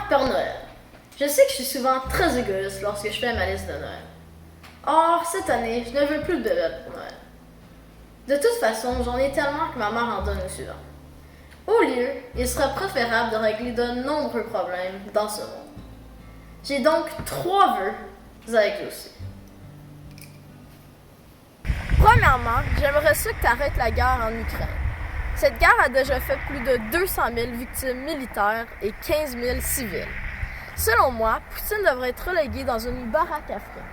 Père Noël, je sais que je suis souvent très égoïste lorsque je fais ma liste de Noël. Or, cette année, je ne veux plus de bébête pour Noël. De toute façon, j'en ai tellement que ma mère en donne au suivant. Au lieu, il serait préférable de régler de nombreux problèmes dans ce monde. J'ai donc 3 vœux à exaucer. Premièrement, j'aimerais ça que tu arrêtes la guerre en Ukraine. Cette guerre a déjà fait plus de 200 000 victimes militaires et 15 000 civils. Selon moi, Poutine devrait être relégué dans une baraque à frites.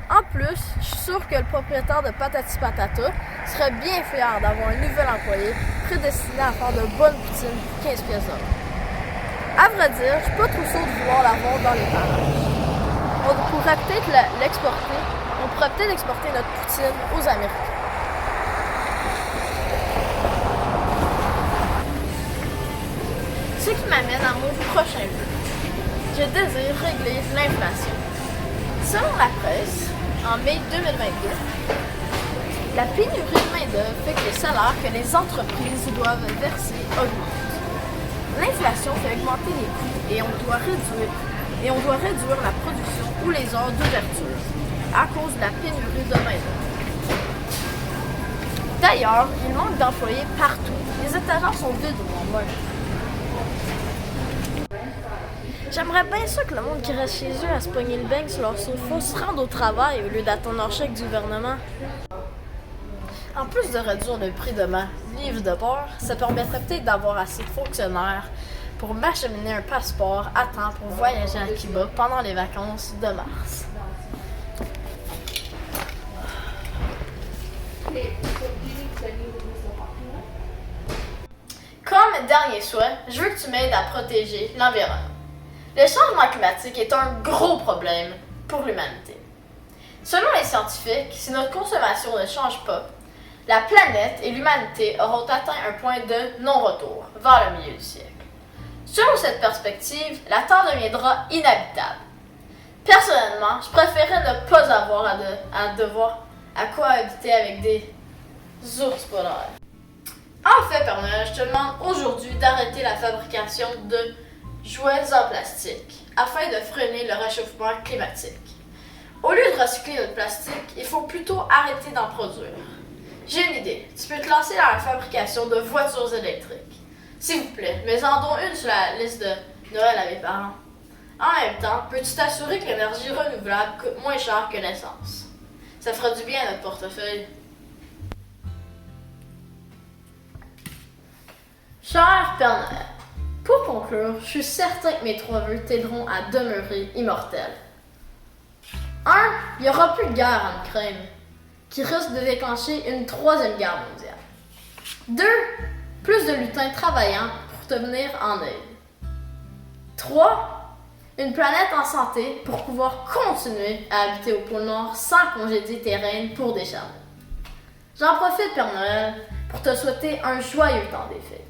En plus, je suis sûre que le propriétaire de Patati Patata serait bien fier d'avoir un nouvel employé prédestiné à faire de bonnes poutines pour 15 pièces d'or. À vrai dire, je suis pas trop sûre de vouloir l'avoir dans les parages. On pourrait peut-être l'exporter. On pourrait peut-être exporter notre poutine aux Américains. Ce qui m'amène à mon prochain vœu. Je désire régler l'inflation. Selon la presse, en mai 2022, la pénurie de main-d'œuvre fait que les salaires que les entreprises doivent verser augmentent. L'inflation fait augmenter les coûts et on doit réduire la production ou les heures d'ouverture à cause de la pénurie de main-d'œuvre. D'ailleurs, il manque d'employés partout. Les étagères sont vides au moment. J'aimerais bien ça que le monde qui reste chez eux à se pogner le bec sur leur sofa se rende au travail au lieu d'attendre leur chèque du gouvernement. En plus de réduire le prix de ma livre de beurre, ça permettrait peut-être d'avoir assez de fonctionnaires pour m'acheminer un passeport à temps pour voyager à Cuba pendant les vacances de mars. Comme dernier souhait, je veux que tu m'aides à protéger l'environnement. Le changement climatique est un gros problème pour l'humanité. Selon les scientifiques, si notre consommation ne change pas, la planète et l'humanité auront atteint un point de non-retour vers le milieu du siècle. Selon cette perspective, la Terre deviendra inhabitable. Personnellement, je préférerais ne pas avoir à quoi habiter avec des ours polaires. En fait, Père Noël, je te demande aujourd'hui d'arrêter la fabrication de jouets en plastique afin de freiner le réchauffement climatique. Au lieu de recycler notre plastique, il faut plutôt arrêter d'en produire. J'ai une idée. Tu peux te lancer dans la fabrication de voitures électriques. S'il vous plaît, mets-en donc une sur la liste de Noël à mes parents. En même temps, peux-tu t'assurer que l'énergie renouvelable coûte moins cher que l'essence? Ça fera du bien à notre portefeuille. Cher Père Noël, pour conclure, je suis certain que mes 3 vœux t'aideront à demeurer immortel. 1. Il n'y aura plus de guerre en Ukraine, qui risque de déclencher une 3e guerre mondiale. 2. Plus de lutins travaillant pour te venir en aide. 3. Une planète en santé pour pouvoir continuer à habiter au pôle Nord sans congédier tes reines pour des charmes. J'en profite, Père Noël, pour te souhaiter un joyeux temps des fêtes.